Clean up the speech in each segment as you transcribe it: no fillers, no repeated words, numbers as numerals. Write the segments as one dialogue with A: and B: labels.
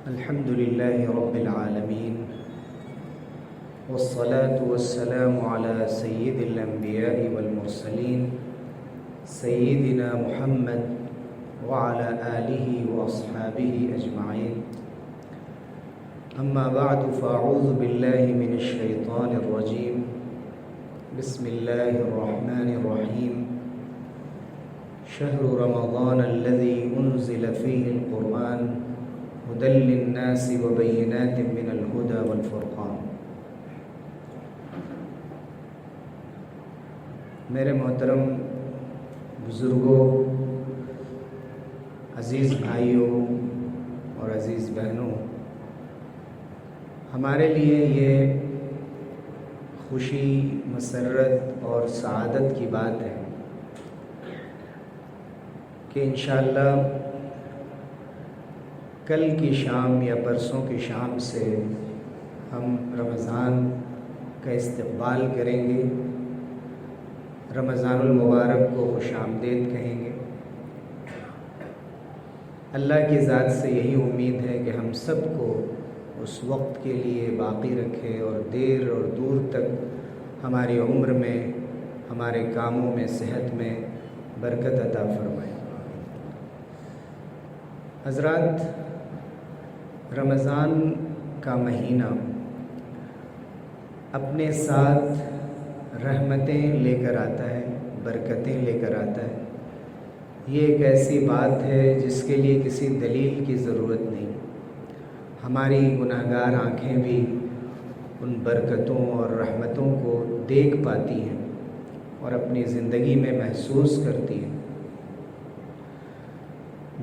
A: الحمد لله رب العالمين والصلاة والسلام على سيد الأنبياء والمرسلين سيدنا محمد وعلى آله وأصحابه أجمعين. أما بعد فأعوذ بالله من الشيطان الرجيم. بسم الله الرحمن الرحيم. شهر رمضان الذي أنزل فيه القرآن هدى للناس وبينات من الهدى والفرقان. میرے محترم بزرگوں، عزیز بھائیوں اور عزیز بہنوں، ہمارے لیے یہ خوشی، مسرت اور سعادت کی بات ہے کہ انشاءاللہ کل کی شام یا پرسوں کی شام سے ہم رمضان کا استقبال کریں گے، رمضان المبارک کو خوش آمدید کہیں گے۔ اللہ کی ذات سے یہی امید ہے کہ ہم سب کو اس وقت کے لیے باقی رکھے اور دیر اور دور تک ہماری عمر میں، ہمارے کاموں میں، صحت میں برکت عطا فرمائے۔ حضرات، رمضان کا مہینہ اپنے ساتھ رحمتیں لے کر آتا ہے، برکتیں لے کر آتا ہے۔ یہ ایک ایسی بات ہے جس کے لیے کسی دلیل کی ضرورت نہیں۔ ہماری گناہگار آنکھیں بھی ان برکتوں اور رحمتوں کو دیکھ پاتی ہیں اور اپنی زندگی میں محسوس کرتی ہیں۔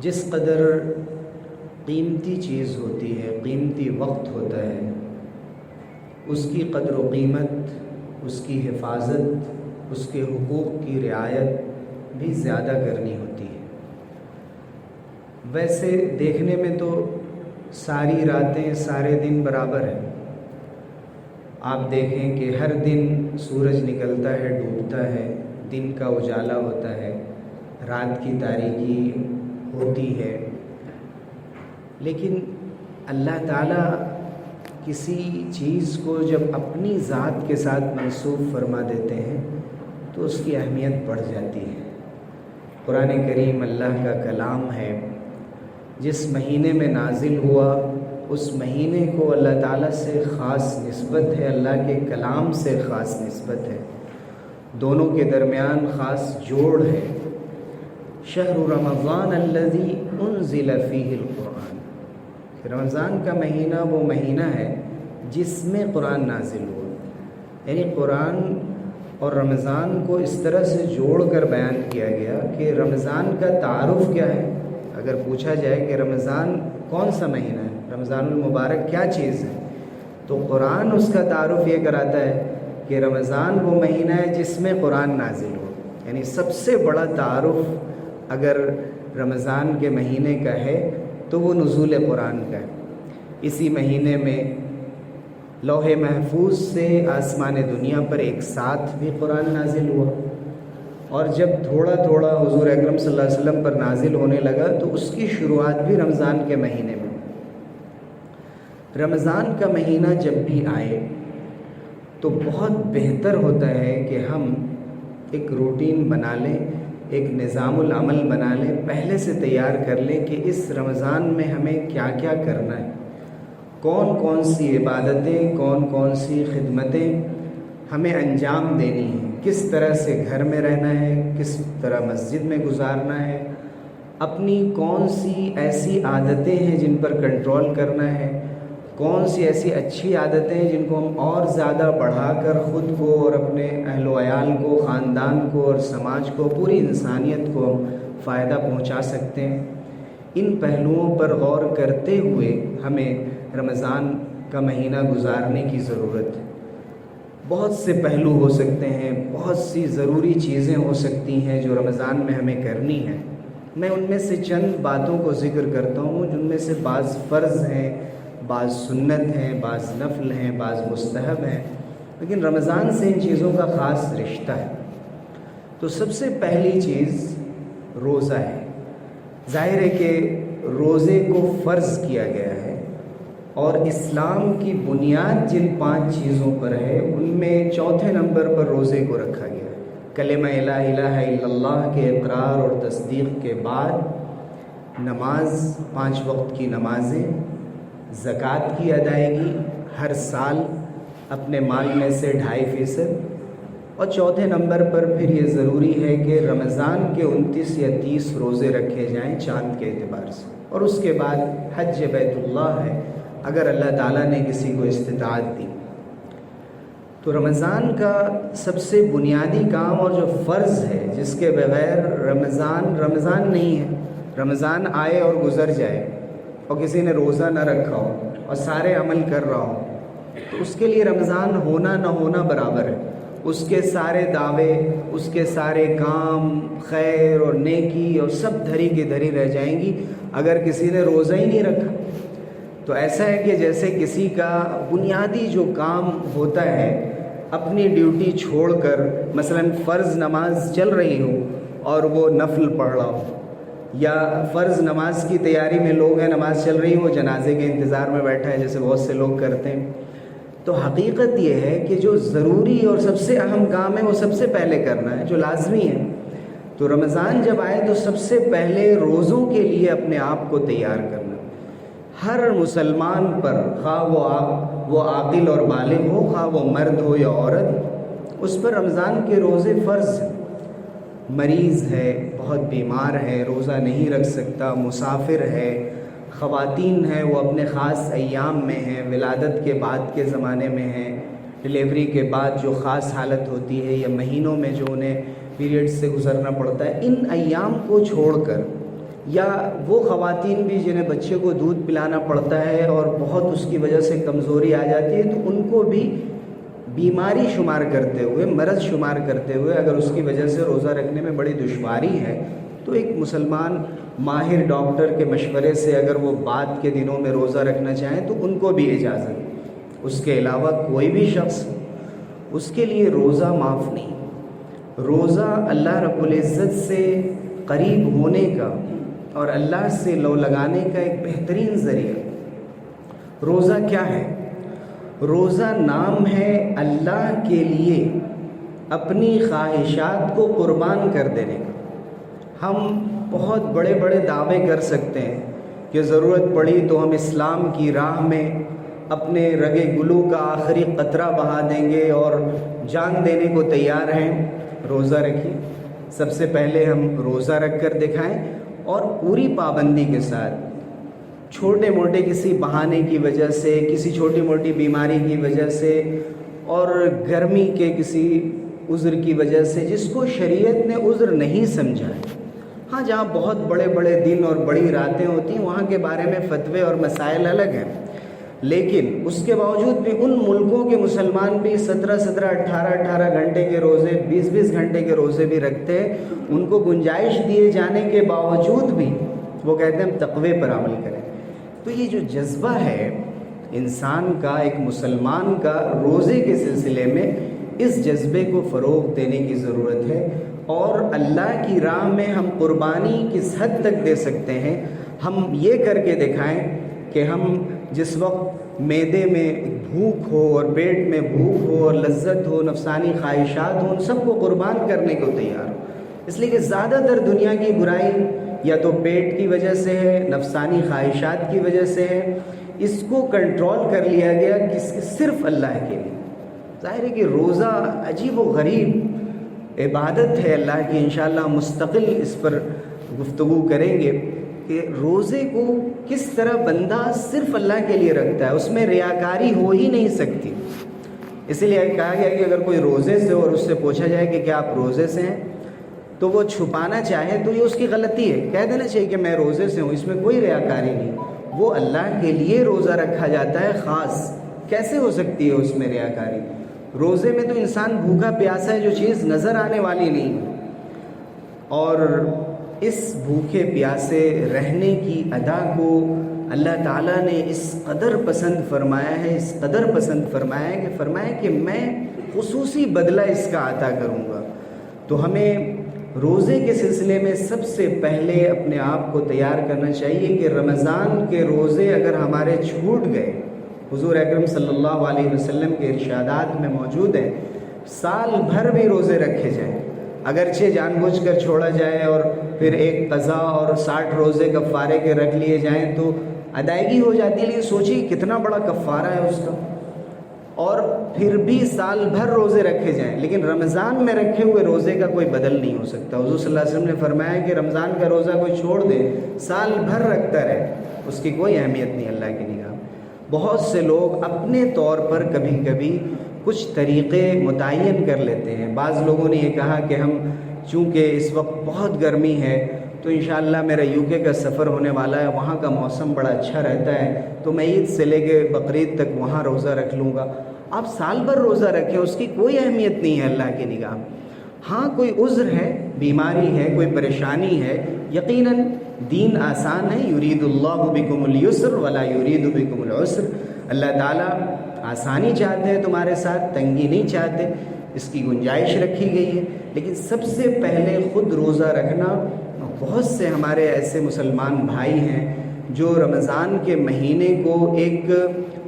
A: جس قدر قیمتی چیز ہوتی ہے، قیمتی وقت ہوتا ہے، اس کی قدر و قیمت، اس کی حفاظت، اس کے حقوق کی رعایت بھی زیادہ کرنی ہوتی ہے۔ ویسے دیکھنے میں تو ساری راتیں، سارے دن برابر ہیں۔ آپ دیکھیں کہ ہر دن سورج نکلتا ہے، ڈوبتا ہے، دن کا اجالا ہوتا ہے، رات کی تاریکی ہوتی ہے، لیکن اللہ تعالیٰ کسی چیز کو جب اپنی ذات کے ساتھ منسوب فرما دیتے ہیں تو اس کی اہمیت بڑھ جاتی ہے۔ قرآن کریم اللہ کا کلام ہے، جس مہینے میں نازل ہوا اس مہینے کو اللہ تعالیٰ سے خاص نسبت ہے، اللہ کے کلام سے خاص نسبت ہے، دونوں کے درمیان خاص جوڑ ہے۔ شہر رمضان الذی انزل فیہ القرآن، رمضان کا مہینہ وہ مہینہ ہے جس میں قرآن نازل ہوا۔ یعنی قرآن اور رمضان کو اس طرح سے جوڑ کر بیان کیا گیا کہ رمضان کا تعارف کیا ہے۔ اگر پوچھا جائے کہ رمضان کون سا مہینہ ہے، رمضان المبارک کیا چیز ہے، تو قرآن اس کا تعارف یہ کراتا ہے کہ رمضان وہ مہینہ ہے جس میں قرآن نازل ہو۔ یعنی سب سے بڑا تعارف اگر رمضان کے مہینے کا ہے تو وہ نزول قرآن کا ہے۔ اسی مہینے میں لوح محفوظ سے آسمان دنیا پر ایک ساتھ بھی قرآن نازل ہوا، اور جب تھوڑا تھوڑا حضور اکرم صلی اللہ علیہ وسلم پر نازل ہونے لگا تو اس کی شروعات بھی رمضان کے مہینے میں۔ رمضان کا مہینہ جب بھی آئے تو بہت بہتر ہوتا ہے کہ ہم ایک روٹین بنا لیں، ایک نظام العمل بنا لیں، پہلے سے تیار کر لیں کہ اس رمضان میں ہمیں کیا کیا کرنا ہے، کون کون سی عبادتیں، کون کون سی خدمتیں ہمیں انجام دینی ہیں، کس طرح سے گھر میں رہنا ہے، کس طرح مسجد میں گزارنا ہے، اپنی کون سی ایسی عادتیں ہیں جن پر کنٹرول کرنا ہے، کون سی ایسی اچھی عادتیں ہیں جن کو ہم اور زیادہ بڑھا کر خود کو اور اپنے اہل و عیال کو، خاندان کو اور سماج کو، پوری انسانیت کو ہم فائدہ پہنچا سکتے ہیں۔ ان پہلوؤں پر غور کرتے ہوئے ہمیں رمضان کا مہینہ گزارنے کی ضرورت ہے۔ بہت سے پہلو ہو سکتے ہیں، بہت سی ضروری چیزیں ہو سکتی ہیں جو رمضان میں ہمیں کرنی ہیں۔ میں ان میں سے چند باتوں کو ذکر کرتا ہوں، جن میں سے بعض فرض ہیں، بعض سنت ہیں، بعض نفل ہیں، بعض مستحب ہیں، لیکن رمضان سے ان چیزوں کا خاص رشتہ ہے۔ تو سب سے پہلی چیز روزہ ہے۔ ظاہر ہے کہ روزے کو فرض کیا گیا ہے، اور اسلام کی بنیاد جن 5 چیزوں پر ہے ان میں چوتھے نمبر پر روزے کو رکھا گیا ہے۔ کلمہ لا الہ الا اللہ کے اقرار اور تصدیق کے بعد نماز، 5 وقت کی نمازیں، زکوٰۃ کی ادائیگی ہر سال اپنے مال میں سے 2.5%، اور چوتھے نمبر پر پھر یہ ضروری ہے کہ رمضان کے 29 یا 30 روزے رکھے جائیں چاند کے اعتبار سے، اور اس کے بعد حج بیت اللہ ہے اگر اللہ تعالیٰ نے کسی کو استطاعت دی۔ تو رمضان کا سب سے بنیادی کام اور جو فرض ہے جس کے بغیر رمضان نہیں ہے، رمضان آئے اور گزر جائے اور کسی نے روزہ نہ رکھا ہو اور سارے عمل کر رہا ہو تو اس کے لیے رمضان ہونا نہ ہونا برابر ہے۔ اس کے سارے دعوے، اس کے سارے کام خیر اور نیکی اور سب دھری کی دھری رہ جائیں گی اگر کسی نے روزہ ہی نہیں رکھا۔ تو ایسا ہے کہ جیسے کسی کا بنیادی جو کام ہوتا ہے اپنی ڈیوٹی چھوڑ کر، مثلا فرض نماز چل رہی ہو اور وہ نفل پڑھ رہا ہو، یا فرض نماز کی تیاری میں لوگ ہیں، نماز چل رہی ہو، جنازے کے انتظار میں بیٹھا ہے جیسے بہت سے لوگ کرتے ہیں۔ تو حقیقت یہ ہے کہ جو ضروری اور سب سے اہم کام ہے وہ سب سے پہلے کرنا ہے، جو لازمی ہے۔ تو رمضان جب آئے تو سب سے پہلے روزوں کے لیے اپنے آپ کو تیار کرنا۔ ہر مسلمان پر، خواہ وہ عاقل اور بالغ ہو، خواہ وہ مرد ہو یا عورت، اس پر رمضان کے روزے فرض ہیں۔ مریض ہے، بہت بیمار ہے، روزہ نہیں رکھ سکتا، مسافر ہے، خواتین ہیں وہ اپنے خاص ایام میں ہیں، ولادت کے بعد کے زمانے میں ہیں، ڈلیوری کے بعد جو خاص حالت ہوتی ہے یا مہینوں میں جو انہیں پیریڈ سے گزرنا پڑتا ہے، ان ایام کو چھوڑ کر، یا وہ خواتین بھی جنہیں بچے کو دودھ پلانا پڑتا ہے اور بہت اس کی وجہ سے کمزوری آ جاتی ہے، تو ان کو بھی بیماری شمار کرتے ہوئے، مرض شمار کرتے ہوئے اگر اس کی وجہ سے روزہ رکھنے میں بڑی دشواری ہے تو ایک مسلمان ماہر ڈاکٹر کے مشورے سے اگر وہ بعد کے دنوں میں روزہ رکھنا چاہیں تو ان کو بھی اجازت۔ اس کے علاوہ کوئی بھی شخص اس کے لیے روزہ معاف نہیں۔ روزہ اللہ رب العزت سے قریب ہونے کا اور اللہ سے لو لگانے کا ایک بہترین ذریعہ۔ روزہ کیا ہے؟ روزہ نام ہے اللہ کے لیے اپنی خواہشات کو قربان کر دینے کا۔ ہم بہت بڑے بڑے دعوے کر سکتے ہیں کہ ضرورت پڑی تو ہم اسلام کی راہ میں اپنے رگے گلو کا آخری قطرہ بہا دیں گے اور جان دینے کو تیار ہیں۔ روزہ رکھیے، سب سے پہلے ہم روزہ رکھ کر دکھائیں اور پوری پابندی کے ساتھ۔ چھوٹے موٹے کسی بہانے کی وجہ سے، کسی چھوٹی موٹی بیماری کی وجہ سے، اور گرمی کے کسی عذر کی وجہ سے، جس کو شریعت نے عذر نہیں سمجھا ہے، ہاں جہاں بہت بڑے بڑے دن اور بڑی راتیں ہوتی ہیں وہاں کے بارے میں فتوے اور مسائل الگ ہیں، لیکن اس کے باوجود بھی ان ملکوں کے مسلمان بھی 17 18 گھنٹے کے روزے، 20 گھنٹے کے روزے بھی رکھتے ہیں۔ ان کو گنجائش دیے جانے کے باوجود بھی وہ کہتے ہیں ہم تقوی پر عمل کریں۔ تو یہ جو جذبہ ہے انسان کا، ایک مسلمان کا روزے کے سلسلے میں، اس جذبے کو فروغ دینے کی ضرورت ہے۔ اور اللہ کی راہ میں ہم قربانی کس حد تک دے سکتے ہیں، ہم یہ کر کے دکھائیں کہ ہم جس وقت معدے میں بھوک ہو اور پیٹ میں بھوک ہو اور لذت ہو، نفسانی خواہشات ہوں، ان سب کو قربان کرنے کو تیار ہو۔ اس لیے کہ زیادہ تر دنیا کی برائی یا تو پیٹ کی وجہ سے ہے، نفسانی خواہشات کی وجہ سے ہے، اس کو کنٹرول کر لیا گیا صرف اللہ کے لیے۔ ظاہر ہے کہ روزہ عجیب و غریب عبادت ہے اللہ کی، انشاءاللہ ہم مستقل اس پر گفتگو کریں گے کہ روزے کو کس طرح بندہ صرف اللہ کے لیے رکھتا ہے، اس میں ریاکاری ہو ہی نہیں سکتی۔ اسی لیے کہا گیا کہ اگر کوئی روزے سے اور اس سے پوچھا جائے کہ کیا آپ روزے سے ہیں تو وہ چھپانا چاہے تو یہ اس کی غلطی ہے، کہہ دینا چاہیے کہ میں روزے سے ہوں، اس میں کوئی ریاکاری نہیں۔ وہ اللہ کے لیے روزہ رکھا جاتا ہے خاص، کیسے ہو سکتی ہے اس میں ریاکاری؟ روزے میں تو انسان بھوکا پیاسا ہے، جو چیز نظر آنے والی نہیں، اور اس بھوکے پیاسے رہنے کی ادا کو اللہ تعالیٰ نے اس قدر پسند فرمایا ہے، اس قدر پسند فرمایا ہے کہ میں خصوصی بدلہ اس کا عطا کروں گا۔ تو ہمیں روزے کے سلسلے میں سب سے پہلے اپنے آپ کو تیار کرنا چاہیے کہ رمضان کے روزے اگر ہمارے چھوٹ گئے، حضور اکرم صلی اللہ علیہ وسلم کے ارشادات میں موجود ہے سال بھر بھی روزے رکھے جائیں، اگرچہ جان بوجھ کر چھوڑا جائے اور پھر ایک قضا اور 60 روزے کفارے کے رکھ لیے جائیں تو ادائیگی ہو جاتی ہے، لیکن سوچیے کتنا بڑا کفارہ ہے اس کا، اور پھر بھی سال بھر روزے رکھے جائیں، لیکن رمضان میں رکھے ہوئے روزے کا کوئی بدل نہیں ہو سکتا۔ حضور صلی اللہ علیہ وسلم نے فرمایا کہ رمضان کا روزہ کوئی چھوڑ دے سال بھر رکھتا رہے، اس کی کوئی اہمیت نہیں اللہ کی نگاہ۔ بہت سے لوگ اپنے طور پر کبھی کبھی کچھ طریقے متعین کر لیتے ہیں۔ بعض لوگوں نے یہ کہا کہ ہم چونکہ اس وقت بہت گرمی ہے تو انشاءاللہ میرا UK کا سفر ہونے والا ہے، وہاں کا موسم بڑا اچھا رہتا ہے تو میں عید سے لے کے بقرعید تک وہاں روزہ رکھ لوں گا۔ آپ سال بھر روزہ رکھیں، اس کی کوئی اہمیت نہیں ہے اللہ کی نگاہ۔ ہاں کوئی عذر ہے، بیماری ہے، کوئی پریشانی ہے، یقیناً دین آسان ہے، یرید اللہ بکم الیسر ولا یرید بکم العسر، اللہ تعالیٰ آسانی چاہتے ہیں تمہارے ساتھ، تنگی نہیں چاہتے، اس کی گنجائش رکھی گئی ہے۔ لیکن سب سے پہلے خود روزہ رکھنا، بہت سے ہمارے ایسے مسلمان بھائی ہیں جو رمضان کے مہینے کو ایک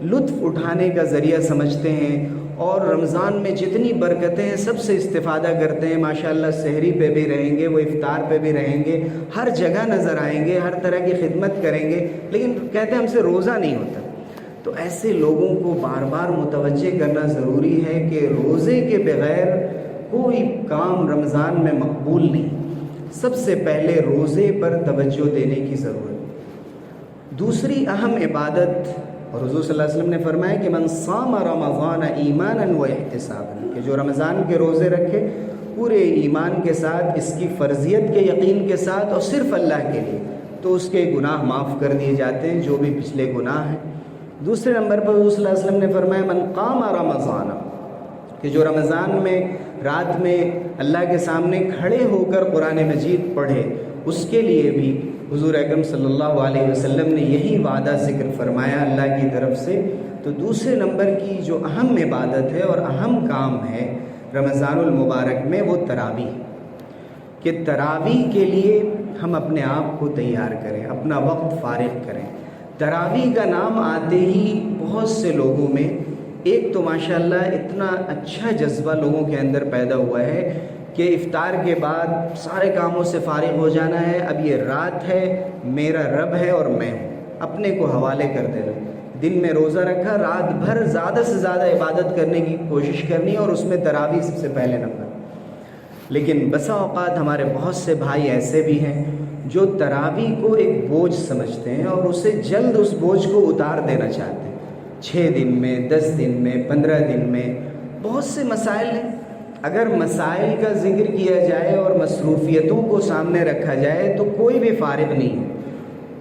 A: لطف اٹھانے کا ذریعہ سمجھتے ہیں اور رمضان میں جتنی برکتیں ہیں سب سے استفادہ کرتے ہیں، ماشاءاللہ سحری پہ بھی رہیں گے، وہ افطار پہ بھی رہیں گے، ہر جگہ نظر آئیں گے، ہر طرح کی خدمت کریں گے، لیکن کہتے ہیں ہم سے روزہ نہیں ہوتا۔ تو ایسے لوگوں کو بار بار متوجہ کرنا ضروری ہے کہ روزے کے بغیر کوئی کام رمضان میں مقبول نہیں، سب سے پہلے روزے پر توجہ دینے کی ضرورت۔ دوسری اہم عبادت، اور حضور صلی اللہ علیہ وسلم نے فرمایا کہ من صام رمضان ایمانا و احتسابا، کہ جو رمضان کے روزے رکھے پورے ایمان کے ساتھ، اس کی فرضیت کے یقین کے ساتھ اور صرف اللہ کے لیے، تو اس کے گناہ معاف کر دیے جاتے ہیں، جو بھی پچھلے گناہ ہیں۔ دوسرے نمبر پر حضور صلی اللہ علیہ وسلم نے فرمایا من قام رمضان، کہ جو رمضان میں رات میں اللہ کے سامنے کھڑے ہو کر قرآن مجید پڑھے، اس کے لیے بھی حضور اکرم صلی اللہ علیہ وسلم نے یہی وعدہ ذکر فرمایا اللہ کی طرف سے۔ تو دوسرے نمبر کی جو اہم عبادت ہے اور اہم کام ہے رمضان المبارک میں، وہ تراویح، کہ تراویح کے لیے ہم اپنے آپ کو تیار کریں، اپنا وقت فارغ کریں۔ تراویح کا نام آتے ہی بہت سے لوگوں میں ایک تو ماشاءاللہ اتنا اچھا جذبہ لوگوں کے اندر پیدا ہوا ہے کہ افطار کے بعد سارے کاموں سے فارغ ہو جانا ہے، اب یہ رات ہے، میرا رب ہے اور میں ہوں، اپنے کو حوالے کر دینا۔ دن میں روزہ رکھا، رات بھر زیادہ سے زیادہ عبادت کرنے کی کوشش کرنی اور اس میں تراویح سب سے پہلے نمبر۔ لیکن بسا اوقات ہمارے بہت سے بھائی ایسے بھی ہیں جو تراویح کو ایک بوجھ سمجھتے ہیں اور اسے جلد اس بوجھ کو اتار دینا چاہتے ہیں، 6 دن میں، 10 دن میں، 15 دن میں۔ بہت سے مسائل ہیں، اگر مسائل کا ذکر کیا جائے اور مصروفیتوں کو سامنے رکھا جائے تو کوئی بھی فارغ نہیں ہے،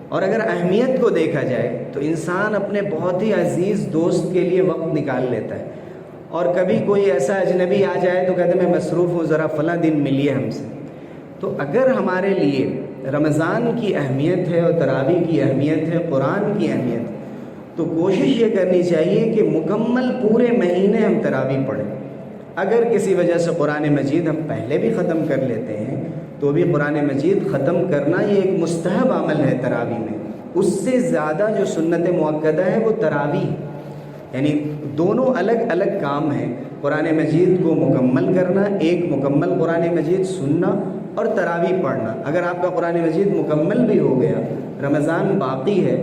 A: اور اگر اہمیت کو دیکھا جائے تو انسان اپنے بہت ہی عزیز دوست کے لیے وقت نکال لیتا ہے، اور کبھی کوئی ایسا اجنبی آ جائے تو کہتے ہیں میں مصروف ہوں، ذرا فلاں دن ملیے ہم سے۔ تو اگر ہمارے لیے رمضان کی اہمیت ہے اور تراویح کی اہمیت ہے، قرآن کی اہمیت ہے، تو کوشش یہ کرنی چاہیے کہ مکمل پورے مہینے ہم تراویح پڑھیں۔ اگر کسی وجہ سے قرآن مجید ہم پہلے بھی ختم کر لیتے ہیں تو بھی قرآن مجید ختم کرنا یہ ایک مستحب عمل ہے تراویح میں۔ اس سے زیادہ جو سنت مؤکدہ ہے وہ تراویح، یعنی دونوں الگ الگ کام ہیں، قرآن مجید کو مکمل کرنا، ایک مکمل قرآن مجید سننا اور تراویح پڑھنا۔ اگر آپ کا قرآن مجید مکمل بھی ہو گیا، رمضان باقی ہے،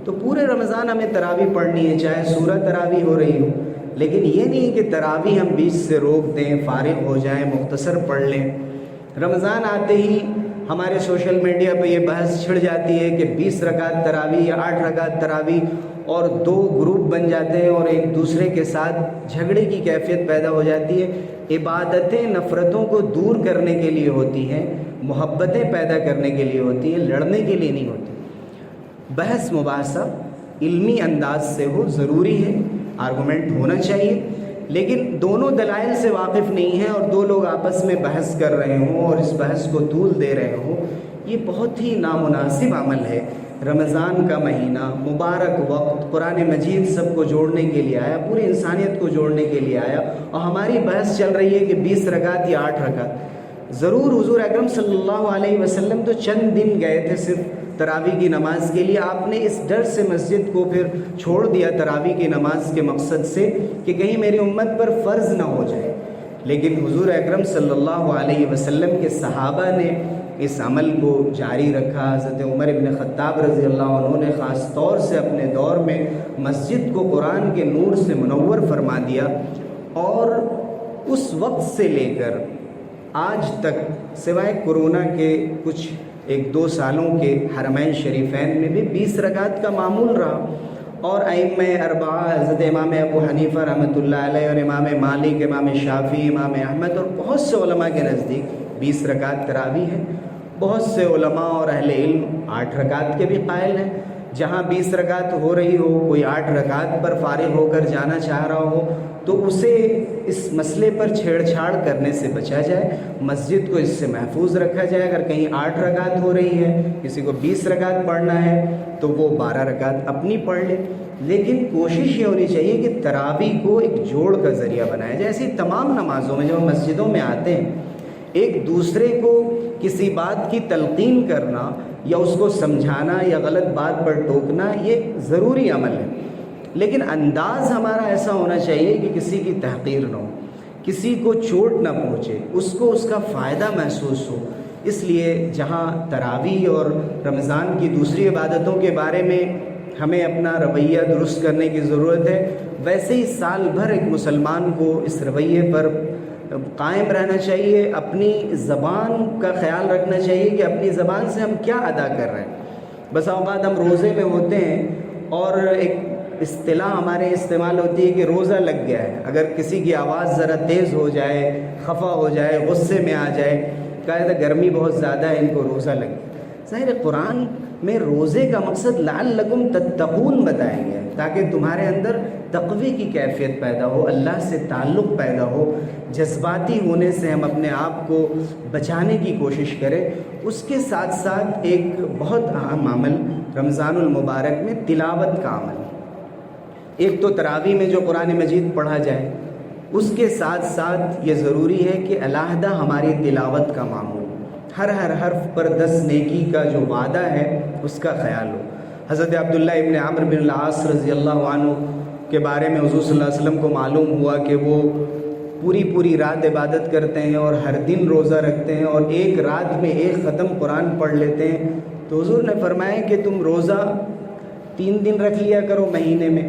A: تو پورے رمضان ہمیں تراویح پڑھنی ہے، چاہے سورہ تراویح ہو رہی ہو، لیکن یہ نہیں کہ تراویح ہم بیچ سے روک دیں، فارغ ہو جائیں، مختصر پڑھ لیں۔ رمضان آتے ہی ہمارے سوشل میڈیا پہ یہ بحث چھڑ جاتی ہے کہ 20 رکعت تراویح یا 8 رکعت تراویح، اور 2 گروپ بن جاتے ہیں اور ایک دوسرے کے ساتھ جھگڑے کی کیفیت پیدا ہو جاتی ہے۔ عبادتیں نفرتوں کو دور کرنے کے لیے ہوتی ہیں، محبتیں پیدا کرنے کے لیے ہوتی ہیں، لڑنے کے لیے نہیں ہوتی۔ بحث مباحثہ علمی انداز سے ہو، ضروری ہے، آرگومنٹ ہونا چاہیے، لیکن دونوں دلائل سے واقف نہیں ہیں اور 2 لوگ آپس میں بحث کر رہے ہوں اور اس بحث کو طول دے رہے ہوں، یہ بہت ہی نامناسب عمل ہے۔ رمضان کا مہینہ، مبارک وقت، قرآن مجید سب کو جوڑنے کے لیے آیا، پوری انسانیت کو جوڑنے کے لیے آیا، اور ہماری بحث چل رہی ہے کہ 20 رکعت یا 8 رکعت۔ ضرور حضور اکرم صلی اللہ علیہ وسلم تو چند دن گئے تھے صرف تراویح کی نماز کے لیے. آپ نے اس ڈر سے مسجد کو پھر چھوڑ دیا تراویح کی نماز کے مقصد سے کہ کہیں میری امت پر فرض نہ ہو جائے. لیکن حضور اکرم صلی اللہ علیہ وسلم کے صحابہ نے اس عمل کو جاری رکھا. حضرت عمر بن خطاب رضی اللہ عنہ نے خاص طور سے اپنے دور میں مسجد کو قرآن کے نور سے منور فرما دیا، اور اس وقت سے لے کر آج تک سوائے کورونا کے کچھ 1-2 سالوں کے حرمین شریفین میں بھی 20 رکعت کا معمول رہا. اور ائمہ اربعہ حضرت امام ابو حنیفہ رحمۃ اللہ علیہ اور امام مالک، امام شافعی، امام احمد اور بہت سے علماء کے نزدیک 20 رکعت تراویح ہے. بہت سے علماء اور اہل علم 8 رکعت کے بھی قائل ہیں. جہاں 20 رکعت ہو رہی ہو، کوئی 8 رکعت پر فارغ ہو کر جانا چاہ رہا ہو تو اسے اس مسئلے پر چھیڑ چھاڑ کرنے سے بچا جائے، مسجد کو اس سے محفوظ رکھا جائے. اگر کہیں 8 رکعت ہو رہی ہے، کسی کو 20 رکعت پڑھنا ہے تو وہ 12 رکعت اپنی پڑھ لے. لیکن کوشش یہ ہونی چاہیے کہ تراویح کو ایک جوڑ کا ذریعہ بنایا جائے. ایسی تمام نمازوں میں جب ہم مسجدوں میں آتے ہیں، ایک دوسرے کو کسی بات کی تلقین کرنا یا اس کو سمجھانا یا غلط بات پر ٹوکنا یہ ضروری عمل ہے، لیکن انداز ہمارا ایسا ہونا چاہیے کہ کسی کی تحقیر نہ ہو، کسی کو چوٹ نہ پہنچے، اس کو اس کا فائدہ محسوس ہو. اس لیے جہاں تراویح اور رمضان کی دوسری عبادتوں کے بارے میں ہمیں اپنا رویہ درست کرنے کی ضرورت ہے، ویسے ہی سال بھر ایک مسلمان کو اس رویے پر قائم رہنا چاہیے. اپنی زبان کا خیال رکھنا چاہیے کہ اپنی زبان سے ہم کیا ادا کر رہے ہیں. بس اوقات ہم روزے میں ہوتے ہیں اور ایک اصطلاح ہمارے استعمال ہوتی ہے کہ روزہ لگ گیا ہے. اگر کسی کی آواز ذرا تیز ہو جائے، خفا ہو جائے، غصے میں آ جائے، کہا تھا گرمی بہت زیادہ ہے، ان کو روزہ لگ گیا. ظاہر قرآن میں روزے کا مقصد لعلکم تتقون بتایا گیا ہے، تاکہ تمہارے اندر تقوی کی کیفیت پیدا ہو، اللہ سے تعلق پیدا ہو. جذباتی ہونے سے ہم اپنے آپ کو بچانے کی کوشش کریں. اس کے ساتھ ساتھ ایک بہت اہم عمل رمضان المبارک میں تلاوت کا عمل. ایک تو تراویح میں جو قرآن مجید پڑھا جائے، اس کے ساتھ ساتھ یہ ضروری ہے کہ علیحدہ ہماری تلاوت کا معمول، ہر حرف پر 10 نیکی کا جو وعدہ ہے اس کا خیال ہو. حضرت عبداللہ ابن عمرو بن العاص رضی اللہ عنہ کے بارے میں حضور صلی اللہ علیہ وسلم کو معلوم ہوا کہ وہ پوری رات عبادت کرتے ہیں اور ہر دن روزہ رکھتے ہیں اور ایک رات میں 1 ختم قرآن پڑھ لیتے ہیں. تو حضور نے فرمایا کہ تم روزہ 3 دن رکھ لیا کرو مہینے میں.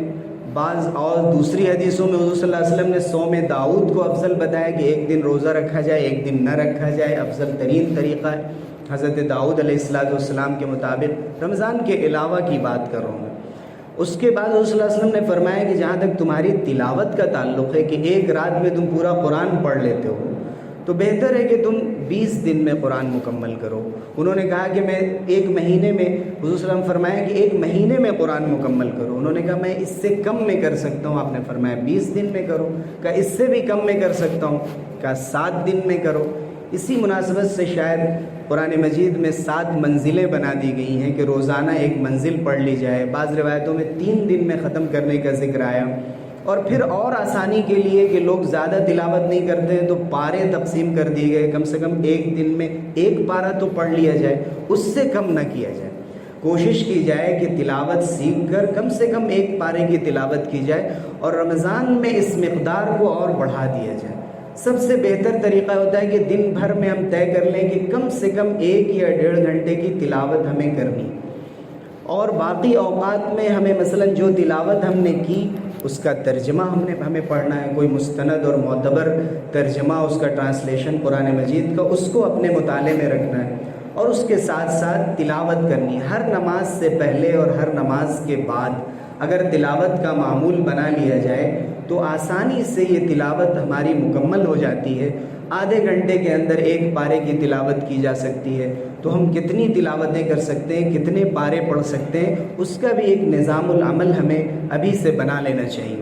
A: بعض اور دوسری حدیثوں میں حضور صلی اللہ علیہ وسلم نے صوم داؤد کو افضل بتایا کہ 1 دن روزہ رکھا جائے، 1 دن نہ رکھا جائے، افضل ترین طریقہ ہے. حضرت داؤد علیہ السلام کے مطابق رمضان کے علاوہ کی بات کر رہا ہوں. اس کے بعد حضور صلی اللہ علیہ وسلم نے فرمایا کہ جہاں تک تمہاری تلاوت کا تعلق ہے کہ ایک رات میں تم پورا قرآن پڑھ لیتے ہو، تو بہتر ہے کہ تم 20 دن میں قرآن مکمل کرو. انہوں نے کہا کہ میں 1 مہینے میں، حضور صلی اللہ علیہ وسلم فرمایا کہ 1 مہینے میں قرآن مکمل کرو. انہوں نے کہا میں اس سے کم میں کر سکتا ہوں. آپ نے فرمایا 20 دن میں کرو. کہا اس سے بھی کم میں کر سکتا ہوں. کہا 7 دن میں کرو. اسی مناسبت سے شاید قرآن مجید میں 7 منزلیں بنا دی گئی ہیں کہ روزانہ 1 منزل پڑھ لی جائے. بعض روایتوں میں 3 دن میں ختم کرنے کا ذکر آیا. اور پھر اور آسانی کے لیے کہ لوگ زیادہ تلاوت نہیں کرتے تو پارے تقسیم کر دیے گئے. کم سے کم 1 دن میں 1 پارہ تو پڑھ لیا جائے، اس سے کم نہ کیا جائے. کوشش کی جائے کہ تلاوت سیکھ کر کم سے کم 1 پارے کی تلاوت کی جائے اور رمضان میں اس مقدار کو اور بڑھا دیا جائے. سب سے بہتر طریقہ ہوتا ہے کہ دن بھر میں ہم طے کر لیں کہ کم سے کم 1 یا 1.5 گھنٹے کی تلاوت ہمیں کرنی، اور باقی اوقات میں ہمیں مثلا جو تلاوت ہم نے کی اس کا ترجمہ ہمیں پڑھنا ہے. کوئی مستند اور معتبر ترجمہ، اس کا ٹرانسلیشن قرآن مجید کا، اس کو اپنے مطالعے میں رکھنا ہے. اور اس کے ساتھ ساتھ تلاوت کرنی. ہر نماز سے پہلے اور ہر نماز کے بعد اگر تلاوت کا معمول بنا لیا جائے تو آسانی سے یہ تلاوت ہماری مکمل ہو جاتی ہے. آدھے گھنٹے کے اندر 1 پارے کی تلاوت کی جا سکتی ہے. تو ہم کتنی تلاوتیں کر سکتے ہیں، کتنے پارے پڑھ سکتے ہیں، اس کا بھی ایک نظام العمل ہمیں ابھی سے بنا لینا چاہیے.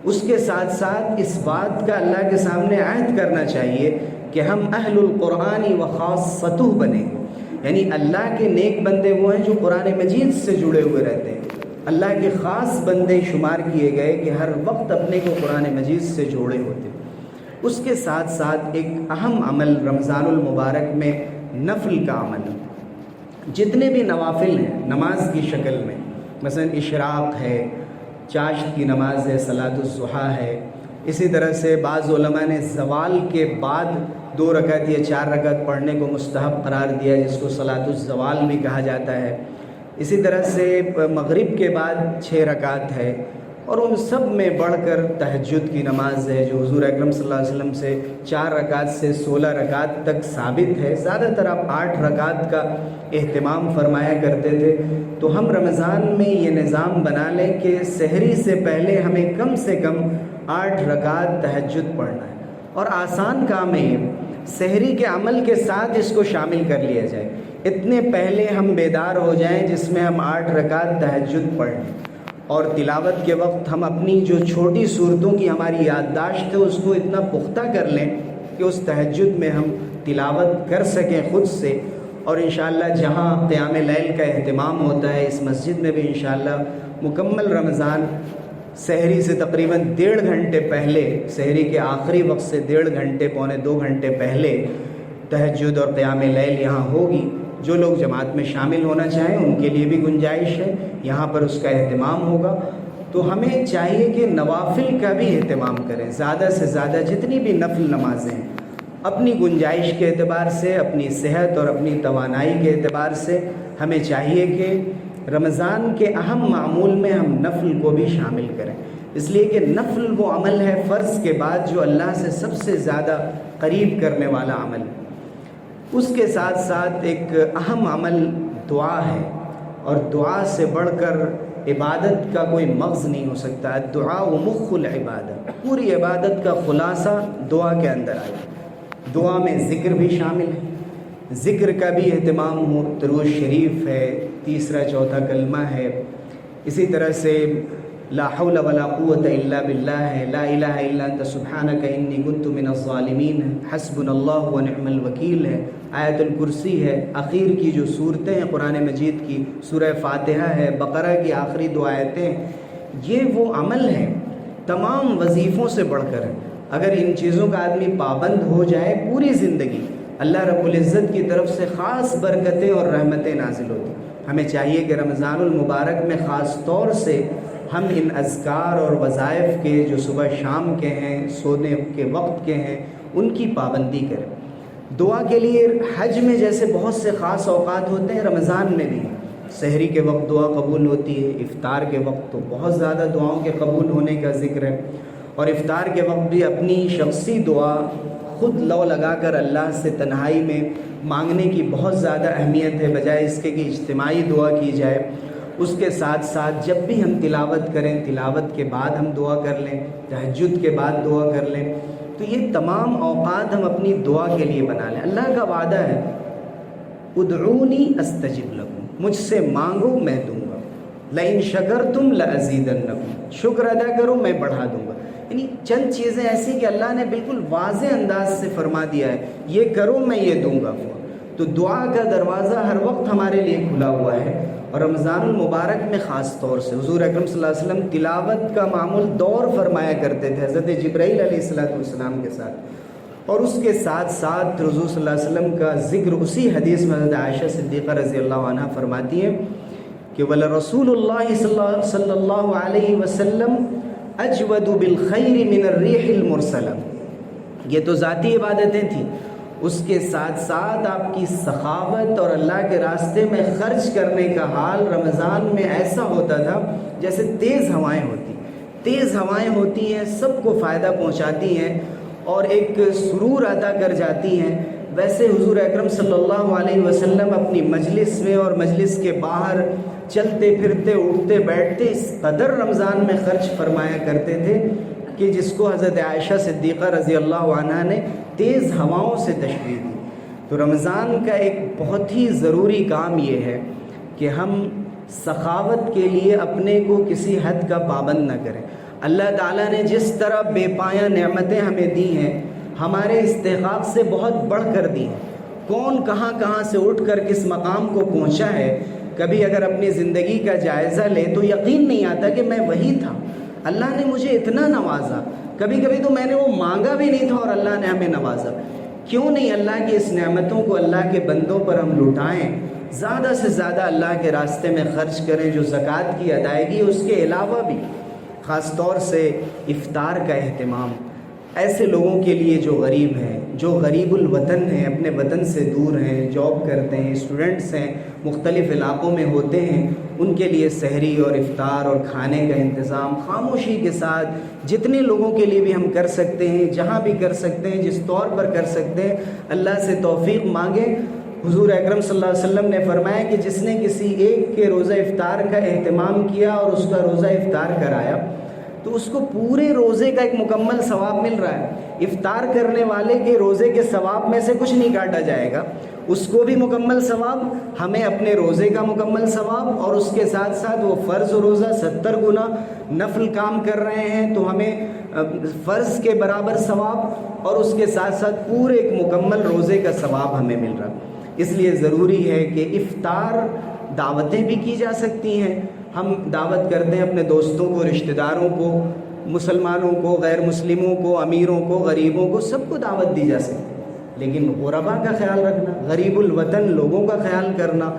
A: اس کے ساتھ ساتھ اس بات کا اللہ کے سامنے عہد کرنا چاہیے کہ ہم اہل القرآن و خاصتہ بنیں. یعنی اللہ کے نیک بندے وہ ہیں جو قرآن مجید سے جڑے ہوئے رہتے ہیں. اللہ کے خاص بندے شمار کیے گئے کہ ہر وقت اپنے کو قرآن مجید سے جوڑے ہوتے ہیں. اس کے ساتھ ساتھ ایک اہم عمل رمضان المبارک میں نفل کا عمل، جتنے بھی نوافل ہیں نماز کی شکل میں، مثلا اشراق ہے، چاشت کی نماز ہے، صلاۃ الضحیٰ ہے، اسی طرح سے بعض علماء نے زوال کے بعد 2 رکعت یا 4 رکعت پڑھنے کو مستحب قرار دیا، جس کو صلاۃ الزوال بھی کہا جاتا ہے۔ اسی طرح سے مغرب کے بعد 6 رکعت ہے، اور ان سب میں بڑھ کر تہجد کی نماز ہے، جو حضور اکرم صلی اللہ علیہ وسلم سے 4 رکعت سے 16 رکعت تک ثابت ہے۔ زیادہ تر آپ 8 رکعت کا اہتمام فرمایا کرتے تھے، تو ہم رمضان میں یہ نظام بنا لیں کہ سحری سے پہلے ہمیں کم سے کم 8 رکعت تہجد پڑھنا ہے، اور آسان کام ہے یہ، سحری کے عمل کے ساتھ اس کو شامل کر لیا جائے، اتنے پہلے ہم بیدار ہو جائیں جس میں ہم 8 رکعت تہجد پڑھ لیں، اور تلاوت کے وقت ہم اپنی جو چھوٹی صورتوں کی ہماری یادداشت ہے اس کو اتنا پختہ کر لیں کہ اس تہجد میں ہم تلاوت کر سکیں خود سے، اور انشاءاللہ جہاں قیام لیل کا اہتمام ہوتا ہے اس مسجد میں بھی انشاءاللہ مکمل رمضان سحری سے تقریباً 1.5 گھنٹے پہلے، سحری کے آخری وقت سے 1.5 گھنٹے پونے 2 گھنٹے پہلے تہجد اور قیام لیل یہاں ہوگی۔ جو لوگ جماعت میں شامل ہونا چاہیں ان کے لیے بھی گنجائش ہے، یہاں پر اس کا اہتمام ہوگا۔ تو ہمیں چاہیے کہ نوافل کا بھی اہتمام کریں، زیادہ سے زیادہ جتنی بھی نفل نمازیں ہیں، اپنی گنجائش کے اعتبار سے، اپنی صحت اور اپنی توانائی کے اعتبار سے ہمیں چاہیے کہ رمضان کے اہم معمول میں ہم نفل کو بھی شامل کریں، اس لیے کہ نفل وہ عمل ہے فرض کے بعد جو اللہ سے سب سے زیادہ قریب کرنے والا عمل ہے۔ اس کے ساتھ ساتھ ایک اہم عمل دعا ہے، اور دعا سے بڑھ کر عبادت کا کوئی مغز نہیں ہو سکتا۔ دعا و مخ العبادت، پوری عبادت کا خلاصہ دعا کے اندر آئے۔ دعا میں ذکر بھی شامل ہے، ذکر کا بھی اہتمام ہو، درود شریف ہے، 3 4 کلمہ ہے، اسی طرح سے لا حول ولا قوت الا باللہ ہے، لا الہ الا انت سبحانک انی کنت من الظالمین ہے، حسبنا اللہ ونعم الوکیل ہے، آیت الکرسی ہے، اخیر کی جو صورتیں ہیں قرآن مجید کی، سورہ فاتحہ ہے، بقرہ کی آخری 2 آیتیں، یہ وہ عمل ہے تمام وظیفوں سے بڑھ کر ہے۔ اگر ان چیزوں کا آدمی پابند ہو جائے پوری زندگی، اللہ رب العزت کی طرف سے خاص برکتیں اور رحمتیں نازل ہوتی۔ ہمیں چاہیے کہ رمضان المبارک میں خاص طور سے ہم ان اذکار اور وظائف کے جو صبح شام کے ہیں، سونے کے وقت کے ہیں، ان کی پابندی کریں۔ دعا کے لیے حج میں جیسے بہت سے خاص اوقات ہوتے ہیں، رمضان میں بھی سحری کے وقت دعا قبول ہوتی ہے، افطار کے وقت تو بہت زیادہ دعاؤں کے قبول ہونے کا ذکر ہے، اور افطار کے وقت بھی اپنی شخصی دعا خود لو لگا کر اللہ سے تنہائی میں مانگنے کی بہت زیادہ اہمیت ہے، بجائے اس کے کہ اجتماعی دعا کی جائے۔ اس کے ساتھ ساتھ جب بھی ہم تلاوت کریں، تلاوت کے بعد ہم دعا کر لیں، تہجد کے بعد دعا کر لیں، تو یہ تمام اوقات ہم اپنی دعا کے لیے بنا لیں۔ اللہ کا وعدہ ہے ادعونی استجب لکم، مجھ سے مانگو میں دوں گا، لئن شکرتم لازیدنکم، شکر ادا کرو میں بڑھا دوں گا۔ یعنی چند چیزیں ایسی کہ اللہ نے بالکل واضح انداز سے فرما دیا ہے، یہ کرو میں یہ دوں گا۔ تو دعا کا دروازہ ہر وقت ہمارے لیے کھلا ہوا ہے، اور رمضان المبارک میں خاص طور سے حضور اکرم صلی اللہ علیہ وسلم تلاوت کا معمول دور فرمایا کرتے تھے حضرت جبرائیل علیہ السلام کے ساتھ، اور اس کے ساتھ ساتھ حضور صلی اللہ علیہ وسلم کا ذکر اسی حدیث میں حضرت عائشہ صدیقہ رضی اللہ عنہ فرماتی ہیں کہ وَلَرَسُولُ اللَّهِ صلی اللہ علیہ وسلم اجود بالخیر من الریح المرسلہ، یہ تو ذاتی عبادتیں تھیں، اس کے ساتھ ساتھ آپ کی سخاوت اور اللہ کے راستے میں خرچ کرنے کا حال رمضان میں ایسا ہوتا تھا جیسے تیز ہوائیں ہوتی، تیز ہوائیں ہوتی ہیں، سب کو فائدہ پہنچاتی ہیں اور ایک سرور عطا کر جاتی ہیں، ویسے حضور اکرم صلی اللہ علیہ وسلم اپنی مجلس میں اور مجلس کے باہر چلتے پھرتے اٹھتے بیٹھتے اس قدر رمضان میں خرچ فرمایا کرتے تھے کہ جس کو حضرت عائشہ صدیقہ رضی اللہ عنہا نے تیز ہواؤں سے تشبیہ دی۔ تو رمضان کا ایک بہت ہی ضروری کام یہ ہے کہ ہم سخاوت کے لیے اپنے کو کسی حد کا پابند نہ کریں۔ اللہ تعالیٰ نے جس طرح بے پایہ نعمتیں ہمیں دی ہیں، ہمارے استحقاق سے بہت بڑھ کر دی ہیں۔ کون کہاں کہاں سے اٹھ کر کس مقام کو پہنچا ہے، کبھی اگر اپنی زندگی کا جائزہ لے تو یقین نہیں آتا کہ میں وہی تھا۔ اللہ نے مجھے اتنا نوازا، کبھی کبھی تو میں نے وہ مانگا بھی نہیں تھا اور اللہ نے ہمیں نوازا۔ کیوں نہیں اللہ کی اس نعمتوں کو اللہ کے بندوں پر ہم لٹائیں، زیادہ سے زیادہ اللہ کے راستے میں خرچ کریں۔ جو زکوٰۃ کی ادائیگی ہے اس کے علاوہ بھی خاص طور سے افطار کا اہتمام ایسے لوگوں کے لیے جو غریب ہیں، جو غریب الوطن ہیں، اپنے وطن سے دور ہیں، جاب کرتے ہیں، اسٹوڈنٹس ہیں، مختلف علاقوں میں ہوتے ہیں، ان کے لیے سحری اور افطار اور کھانے کا انتظام خاموشی کے ساتھ جتنے لوگوں کے لیے بھی ہم کر سکتے ہیں، جہاں بھی کر سکتے ہیں، جس طور پر کر سکتے ہیں، اللہ سے توفیق مانگیں۔ حضور اکرم صلی اللہ علیہ وسلم نے فرمایا کہ جس نے کسی ایک کے روزہ افطار کا اہتمام کیا اور اس کا روزہ افطار کرایا تو اس کو پورے روزے کا ایک مکمل ثواب مل رہا ہے۔ افطار کرنے والے کے روزے کے ثواب میں سے کچھ نہیں کاٹا جائے گا، اس کو بھی مکمل ثواب، ہمیں اپنے روزے کا مکمل ثواب، اور اس کے ساتھ ساتھ وہ فرض روزہ 70 گنا نفل کام کر رہے ہیں تو ہمیں فرض کے برابر ثواب، اور اس کے ساتھ ساتھ پورے ایک مکمل روزے کا ثواب ہمیں مل رہا۔ اس لیے ضروری ہے کہ افطار دعوتیں بھی کی جا سکتی ہیں، ہم دعوت کرتے ہیں اپنے دوستوں کو، رشتہ داروں کو، مسلمانوں کو، غیر مسلموں کو، امیروں کو، غریبوں کو، سب کو دعوت دی جا سکتی ہے، لیکن غربا کا خیال رکھنا، غریب الوطن لوگوں کا خیال کرنا،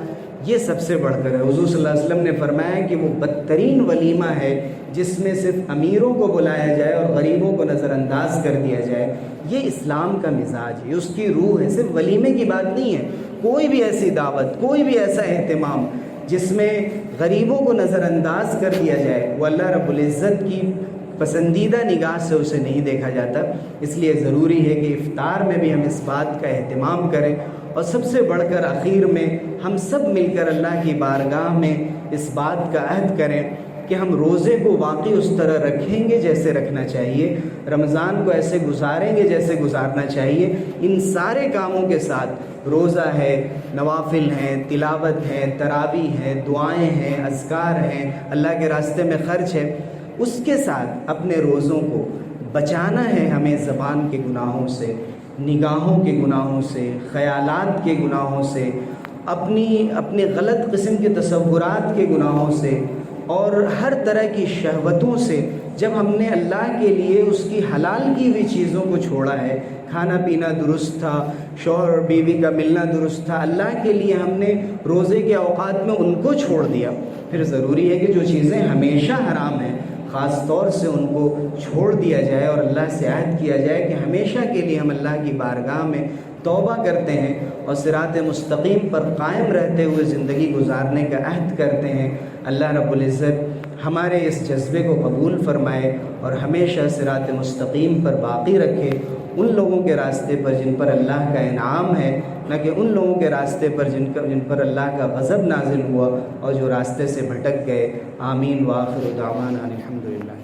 A: یہ سب سے بڑھ کر ہے۔ حضور صلی اللہ علیہ وسلم نے فرمایا کہ وہ بدترین ولیمہ ہے جس میں صرف امیروں کو بلایا جائے اور غریبوں کو نظر انداز کر دیا جائے۔ یہ اسلام کا مزاج ہے، اس کی روح ہے، صرف ولیمے کی بات نہیں ہے۔ کوئی بھی ایسی دعوت، کوئی بھی ایسا اہتمام جس میں غریبوں کو نظر انداز کر دیا جائے، وہ اللہ رب العزت کی پسندیدہ نگاہ سے اسے نہیں دیکھا جاتا۔ اس لیے ضروری ہے کہ افطار میں بھی ہم اس بات کا اہتمام کریں، اور سب سے بڑھ کر آخر میں ہم سب مل کر اللہ کی بارگاہ میں اس بات کا عہد کریں کہ ہم روزے کو واقعی اس طرح رکھیں گے جیسے رکھنا چاہیے، رمضان کو ایسے گزاریں گے جیسے گزارنا چاہیے۔ ان سارے کاموں کے ساتھ روزہ ہے، نوافل ہیں، تلاوت ہے، تراویح ہے، دعائیں ہیں، اذکار ہیں، اللہ کے راستے میں خرچ ہے، اس کے ساتھ اپنے روزوں کو بچانا ہے ہمیں زبان کے گناہوں سے، نگاہوں کے گناہوں سے، خیالات کے گناہوں سے، اپنے غلط قسم کے تصورات کے گناہوں سے، اور ہر طرح کی شہوتوں سے۔ جب ہم نے اللہ کے لیے اس کی حلال کی ہوئی چیزوں کو چھوڑا ہے، کھانا پینا درست تھا، شوہر اور بیوی کا ملنا درست تھا، اللہ کے لیے ہم نے روزے کے اوقات میں ان کو چھوڑ دیا، پھر ضروری ہے کہ جو چیزیں ہمیشہ حرام ہیں خاص طور سے ان کو چھوڑ دیا جائے، اور اللہ سے عہد کیا جائے کہ ہمیشہ کے لیے ہم اللہ کی بارگاہ میں توبہ کرتے ہیں اور صراط مستقیم پر قائم رہتے ہوئے زندگی گزارنے کا عہد کرتے ہیں۔ اللہ رب العزت ہمارے اس جذبے کو قبول فرمائے اور ہمیشہ صراط مستقیم پر باقی رکھے، ان لوگوں کے راستے پر جن پر اللہ کا انعام ہے، نہ کہ ان لوگوں کے راستے پر جن پر اللہ کا غضب نازل ہوا اور جو راستے سے بھٹک گئے۔ آمین وآخر دعوانا الحمدللہ۔